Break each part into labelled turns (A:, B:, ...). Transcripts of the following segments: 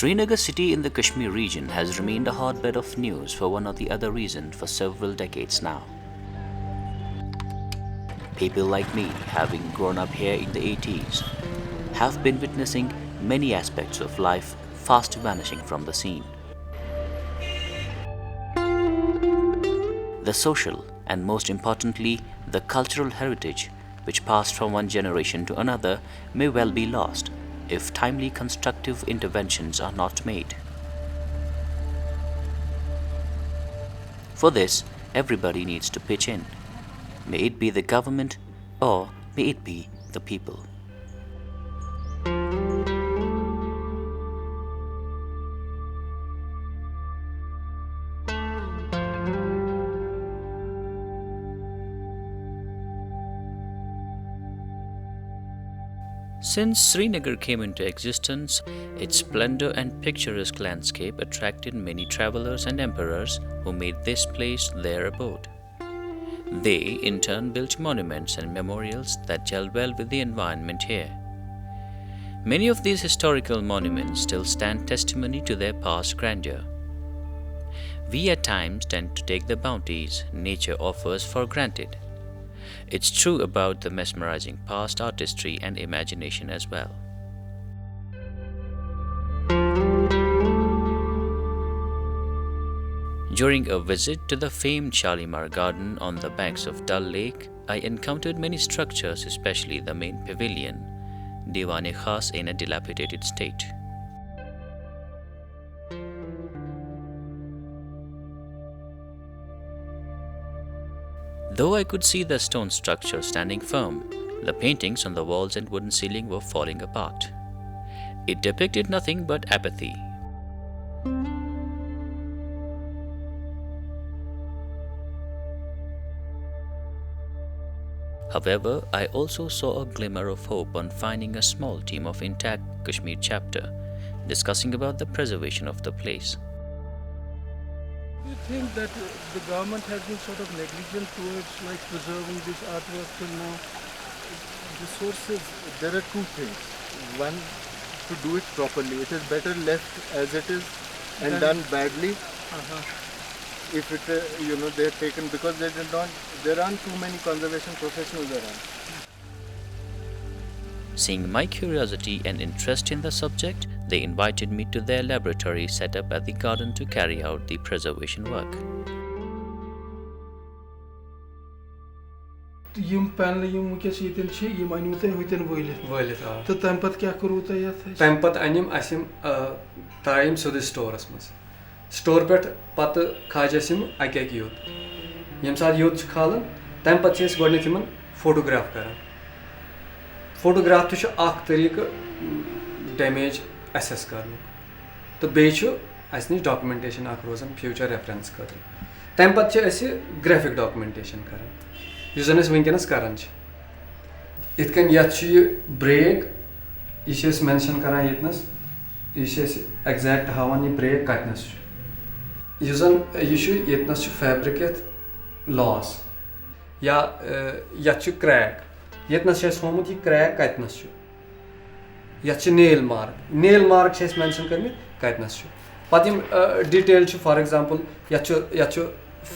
A: Srinagar city in the Kashmir region has remained a hotbed of news for one or the other reason for several decades now. People like me, having grown up here in the 80s, have been witnessing many aspects of life fast vanishing from the scene. The social and most importantly, the cultural heritage which passed from one generation to another may well be lost if timely constructive interventions are not made. For this, everybody needs to pitch in. May it be the government or may it be the people. Since Srinagar came into existence, its splendor and picturesque landscape attracted many travelers and emperors who made this place their abode. They, in turn, built monuments and memorials that gel well with the environment here. Many of these historical monuments still stand testimony to their past grandeur. We at times tend to take the bounties nature offers for granted. It's true about the mesmerizing past artistry and imagination as well. During a visit to the famed Shalimar Garden on the banks of Dal Lake, I encountered many structures, especially the main pavilion, Diwan-e-Khas, in a dilapidated state. Though I could see the stone structure standing firm, the paintings on the walls and wooden ceiling were falling apart. It depicted nothing but apathy. However, I also saw a glimmer of hope on finding a small team of intact Kashmir chapter discussing about the preservation of the place.
B: Do you think that the government has been sort of negligent towards preserving this artwork till now?
C: The sources, there are two things. One, to do it properly. It is better left as it is and done badly. If it, they are taken because there aren't too many conservation professionals around.
A: Seeing my curiosity and interest in the subject, they invited me to their laboratory set up at the garden to carry out the preservation work.
B: यम panel यम वकिस यतन छ यम अनियो तय होतन वलित तो तम पत क्या करू तय यत
D: तम पत अनिम असम तायम सोद स्टोरस मस स्टोर पेट पत खाजसिम अके योत यम साथ योत खालन तम पत छ गडने तिमन फोटोग्राफ करन फोटोग्राफ तो अख तरीक डैमेज असेस करन तो बे छ अस निश डॉक्यूमेंटेशन अख रोजन फ्यूचर रेफरेंस खतर तम पत छ अस ग्राफिक डॉक्यूमेंटेशन करन युस जन अस वंकनस करन छ इतकन यत छ ये ब्रेक ये मेंशन करान यतनस ये एग्जैक्ट हावन ये ब्रेक कतनस छ युस जन ये यतनस छ फैब्रिक यत लॉस या यत छ क्रैक यतनस छ होमुत ये क्रैक कतनस छ यत छ नेल मार्क छ मेंशन करमित कतनस छ पत यम डिटेल छ फॉर एग्जांपल यत छ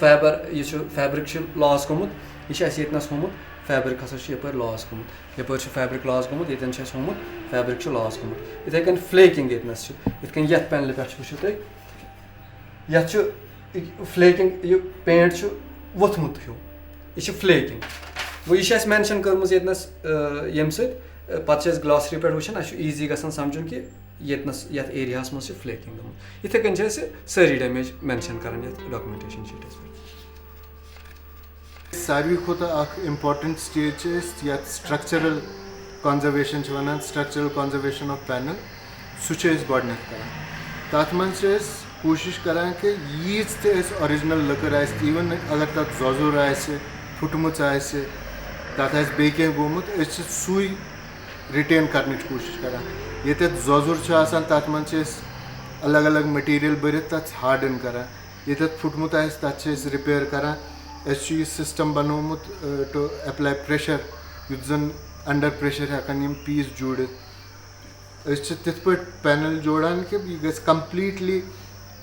D: फैब्रिक छ लॉस गोमुत ये यतनस होमुत फैब्रिक हसा यपर लॉस गोमुत यपर फैब्रिक लॉस गोमुत यतन होमुत फैब्रिक लॉस गोमुत इथे कन फ्लेकिंग यतनस इतकन यत पैनल पे वुचो तुम यत फ्लेकिंग ये पेंट वोथमुत हो ये फ्लेकिंग वो ये मेंशन कर्मज यतनस यम पे ग्लॉसरी पे वुचान ईजी गसान समझुन कि यतनस यत एरियास मज फ्लेकिंग गोमुत इथे कन सारी डैमेज मेंशन करान यत डॉक्यूमेंटेशन शीटस पे
C: सारी खुद इम्पॉर्टेंट स्टेज ये structural conservation one structural conservation of panel सह गड तथ मन कोशिश करान कि यीज तरिजिनल लकर इवन अगर तक जजुर फुटमुच तथ बे गोमुत सू रिटेन करने कोशिश करान ये जजुर तथ मन अलग अलग मटीरियल भरत तथ हार्डन करान ये फुटमुत तथ रिपेयर करान सिस्टम बनोमुत टू अप्लाई प्रेशर युत जन under pressure हेकान Yama piece जोड़ित panel jodan ke because completely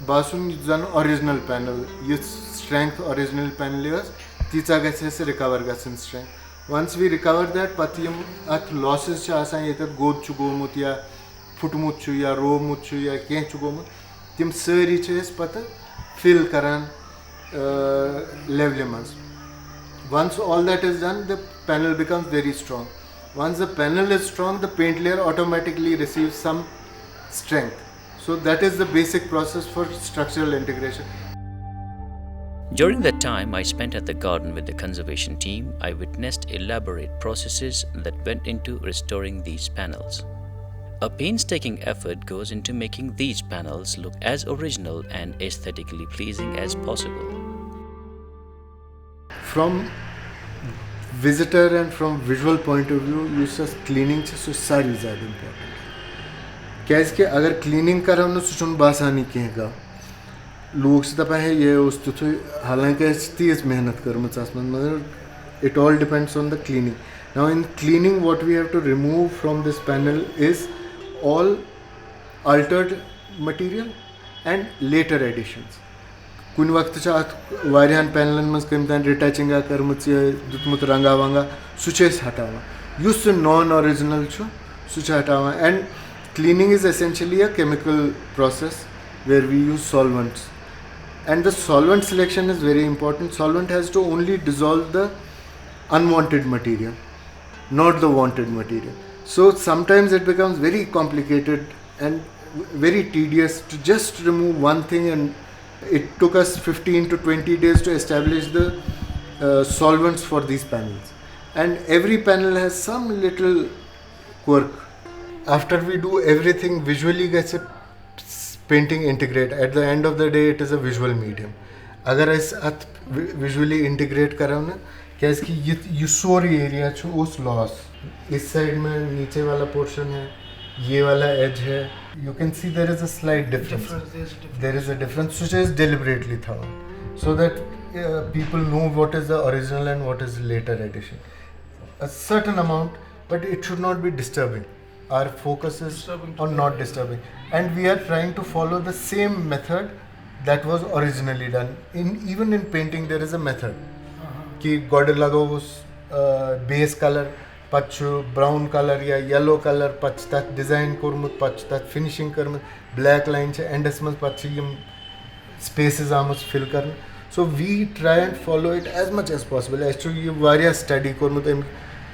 C: basun zan original panel yus strength original panel is titsa gase recover gasin strength. Once we recover that patiyum at losses cha asan yetat god chu gomut ya futmut chu ya romut chu ya keh chu gomut tim sari chhes pata fill karan level mas. Once all that is done, the panel becomes very strong. Once the panel is strong, the paint layer automatically receives some strength. So that is the basic process for structural integration.
A: During that time I spent at the garden with the conservation team, I witnessed elaborate processes that went into restoring these panels. A painstaking effort goes into making these panels look as original and aesthetically pleasing as possible.
C: From visitor and from visual point of view, use cleaning so सारी ज़्यादा important. कैसे कि अगर cleaning करो ना सुचुन बासानी कहेगा लोग से तब है ये उस तो हालांकि तेज मेहनत करो मगर it all depends on the cleaning. Now in cleaning what we have to remove from this panel is all altered material and later additions. कुन वक्त च अत वारियान पैनलन मस कम तान रिटचिंग करमुत दुतमुत रंगा वंगा सुचेस हटावा युस नॉन ओरिजिनल छु सुच हटावा and cleaning is essentially a chemical process where we use solvents and the solvent selection is very important. Solvent has to only dissolve the unwanted material, not the wanted material. So sometimes it becomes very complicated and very tedious to just remove one thing, and it took us 15 to 20 days to establish the solvents for these panels, and every panel has some little quirk. After we do everything visually gets it painting integrate. At the end of the day it is a visual medium. अगर इस अत visually integrate करो ना कैसे कि ये सारी area छो उस लॉस इस साइड में नीचे वाला पोर्शन है ये वाला edge है. You can see there is a slight difference. There is a difference which is deliberately thought so that people know what is the original and what is later addition. A certain amount, but it should not be disturbing. Our focus is on not disturbing, and we are trying to follow the same method that was originally done. Even in painting there is a method. कि गोड लगो उस base color पच्चू brown color या yellow color पच्च तक design कोरमुत पच्च तक finishing करमुत black line चे endस मत पच्ची यम spaces आमुस fill Karan. So we try and follow it as much as possible. Actually ये वारिया study कोरमुत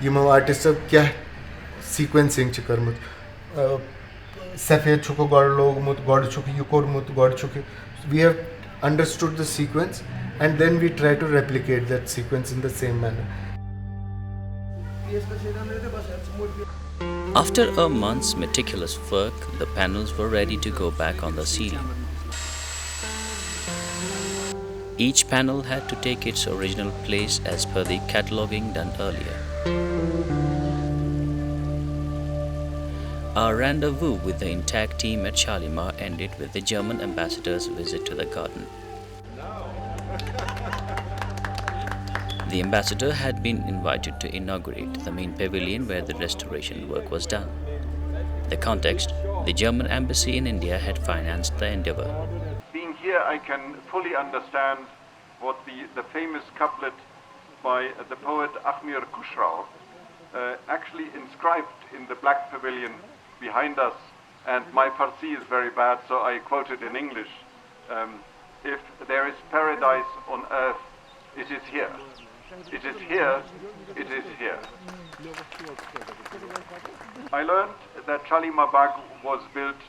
C: यम artist सब क्या sequencing चे करमुत सफेद चुको गोड लोग मुत गोड चुकी यू कोरमुत गोड चुकी. We have understood the sequence and then we try to replicate that sequence in the same manner.
A: After a month's meticulous work, the panels were ready to go back on the ceiling. Each panel had to take its original place as per the cataloguing done earlier. Our rendezvous with the intact team at Shalimar ended with the German ambassador's visit to the garden. The ambassador had been invited to inaugurate the main pavilion where the restoration work was done. The context: the German embassy in India had financed the endeavor.
E: Being here, I can fully understand what the famous couplet by the poet Achmir Khusrau actually inscribed in the Black Pavilion behind us, and my Farsi is very bad, so I quote it in English. If there is paradise on earth, it is here. It is here, it is here. I learned that Shalimar Bagh was built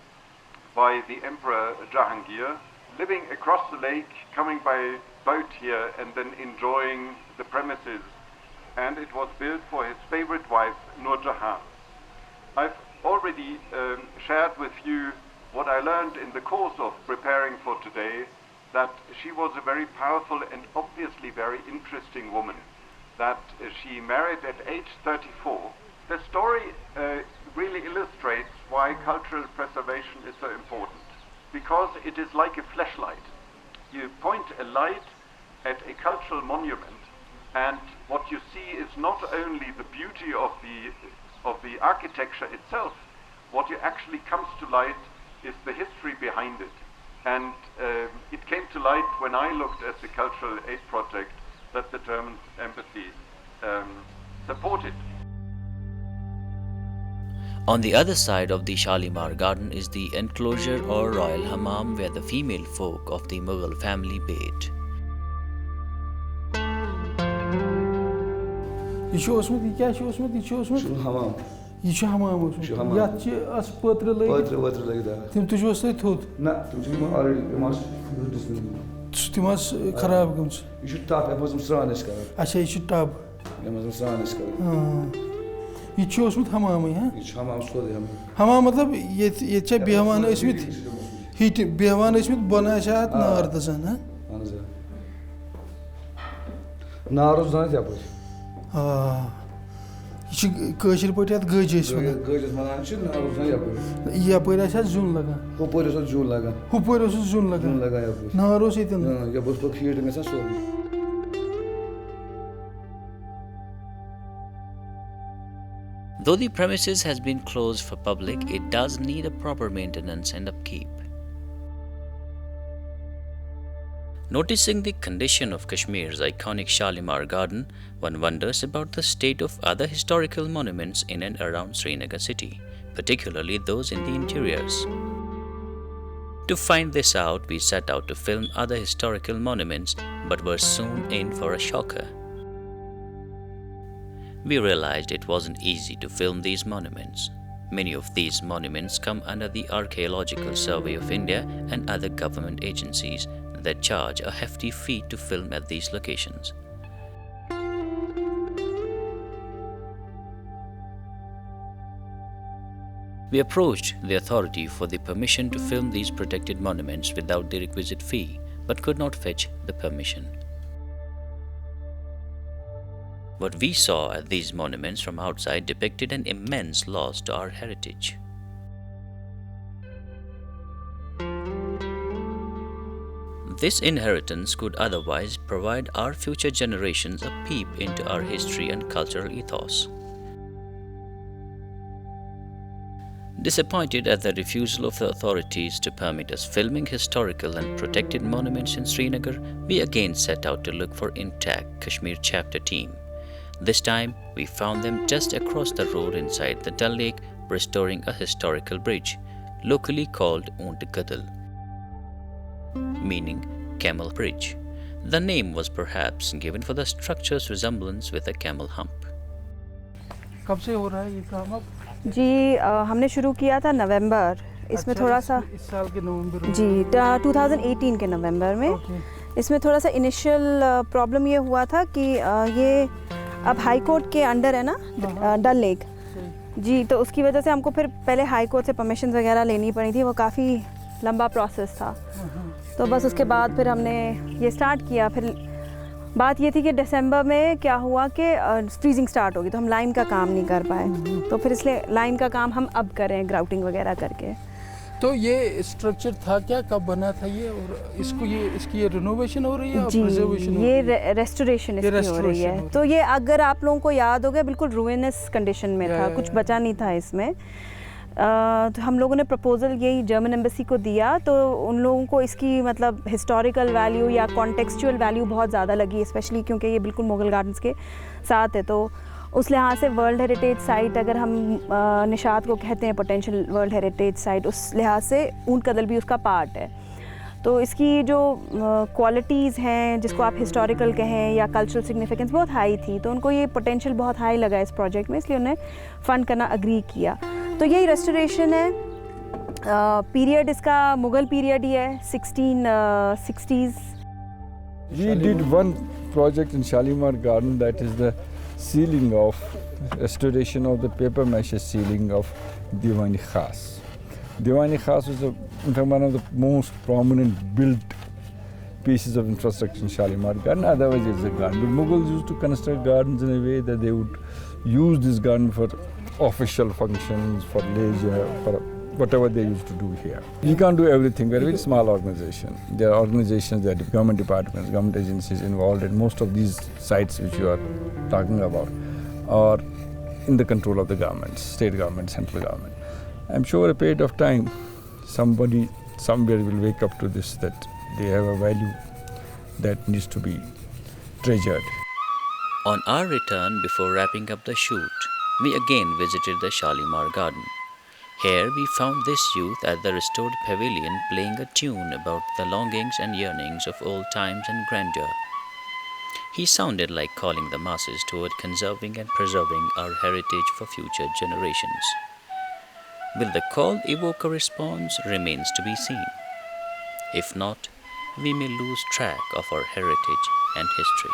E: by the Emperor Jahangir, living across the lake, coming by boat here and then enjoying the premises. And it was built for his favorite wife, Nur Jahan. I've already shared with you what I learned in the course of preparing for today, that she was a very powerful and obviously very interesting woman, that she married at age 34. The story really illustrates why cultural preservation is so important, because it is like a flashlight. You point a light at a cultural monument, and what you see is not only the beauty of the architecture itself, what actually comes to light is the history behind it. And it came to light when I looked at the cultural aid project that the German embassy supported.
A: On the other side of the Shalimar Garden is the enclosure or royal hammam where the female folk of the Mughal family bathed.
B: ये छ ओसमत ये क्या छ ओसमत ये छ ओसमत
C: हमाम
B: ये छ हमाम ओसमत यात छ अस पत्र लग
C: पत्र लगिदा
B: तिम तुझ वस्तै थोत
C: ना तुम छ ऑलरेडी मास
B: तिमस खराब गमस
C: ये छ टॉप एमस स्रानिस कर
B: अच्छा ये छ टब
C: एमस स्रानिस कर
B: ये छ ओसमत हमाम हां
C: ये छ हमाम सो दे
B: हमाम मतलब ये छ बेहवान असमित हीट बेहवान असमित बना शात नार दसन हां
C: नारो जान जा पछ
B: ये कशर पट यात गजस वन
C: गजस मनान छ नारो जान या पछ
B: यपर आसा जुन लगान
C: ऊपर ओस जून लगान
B: ऊपर ओस जुन लगान
C: या पछ
B: नारो सतन
C: या बस पक हीट में सा सो
A: Though the premises has been closed for public, it does need a proper maintenance and upkeep. Noticing the condition of Kashmir's iconic Shalimar Garden, one wonders about the state of other historical monuments in and around Srinagar city, particularly those in the interiors. To find this out, we set out to film other historical monuments, but were soon in for a shocker. We realized it wasn't easy to film these monuments. Many of these monuments come under the Archaeological Survey of India and other government agencies that charge a hefty fee to film at these locations. We approached the authority for the permission to film these protected monuments without the requisite fee, but could not fetch the permission. What we saw at these monuments from outside depicted an immense loss to our heritage. This inheritance could otherwise provide our future generations a peep into our history and cultural ethos. Disappointed at the refusal of the authorities to permit us filming historical and protected monuments in Srinagar, we again set out to look for intact Kashmir chapter team. This time, we found them just across the road inside the Dal Lake, restoring a historical bridge, locally called Oont Gadal, meaning camel bridge. The name was perhaps given for the structure's resemblance with a camel hump.
B: कब से हो रहा है ये काम अब
F: जी हमने शुरू किया था नवंबर इसमें थोड़ा सा
B: इस साल के नवंबर
F: जी 2018 के नवंबर में इसमें थोड़ा सा इनिशियल प्रॉब्लम ये हुआ था कि ये अब हाई कोर्ट के अंडर है ना डल लेक जी, तो उसकी वजह से हमको फिर पहले हाई कोर्ट से परमिशन वगैरह लेनी पड़ी थी, वो काफ़ी लंबा प्रोसेस था। तो बस उसके बाद फिर हमने ये स्टार्ट किया। फिर बात ये थी कि दिसंबर में क्या हुआ कि फ्रीजिंग स्टार्ट होगी, तो हम लाइन का काम नहीं कर पाए, तो फिर इसलिए लाइन का काम हम अब कर रहे हैं ग्राउटिंग वगैरह करके।
B: तो ये स्ट्रक्चर था क्या, कब बना था ये, और इसको ये इसकी ये रिनोवेशन हो रही है
F: जी,
B: प्रिजर्वेशन
F: ये रेस्टोरेशन इसकी हो रही है। तो ये अगर आप लोगों को याद होगा बिल्कुल रूइनस कंडीशन में था, कुछ बचा नहीं था इसमें। तो हम लोगों ने प्रपोज़ल यही जर्मन एम्बेसी को दिया, तो उन लोगों को इसकी मतलब हिस्टोरिकल वैल्यू या कॉन्टेक्सचुअल वैल्यू बहुत ज़्यादा लगी, स्पेशली क्योंकि ये बिल्कुल मुगल गार्डन्स के साथ है। तो उस लिहाज से वर्ल्ड हेरिटेज साइट अगर हम निशात को कहते हैं पोटेंशियल वर्ल्ड हेरिटेज साइट, उस लिहाज से ऊंट कदल भी उसका पार्ट है। तो इसकी जो क्वालिटीज़ हैं, जिसको आप हिस्टोरिकल कहें या कल्चरल सिग्निफिकेंस, बहुत हाई थी, तो उनको ये पोटेंशियल बहुत हाई लगा इस प्रोजेक्ट में, इसलिए उन्हें फ़ंड करना अग्री किया। तो यही रेस्टोरेशन है। पीरियड इसका मुग़ल पीरियड ही है, 1660s।
G: We did one project in Shalimar Garden, that is the sealing of restoration of the paper mache ceiling of Diwani Khas. Diwani Khas was in fact one of the most prominent built pieces of infrastructure in Shalimar Garden. Otherwise it's a garden. The Mughals used to construct gardens in a way that they would use this garden for official functions, for leisure, for whatever they used to do here. You can't do everything. We're a very small organization. There are organizations, there are government departments, government agencies involved, and most of these sites which you are talking about are in the control of the government, state government, central government. I'm sure a period of time, somebody somewhere will wake up to this, that they have a value that needs to be treasured.
A: On our return, before wrapping up the shoot, we again visited the Shalimar Garden. Here we found this youth at the restored pavilion playing a tune about the longings and yearnings of old times and grandeur. He sounded like calling the masses toward conserving and preserving our heritage for future generations. Will the call evoke a response remains to be seen. If not, we may lose track of our heritage and history.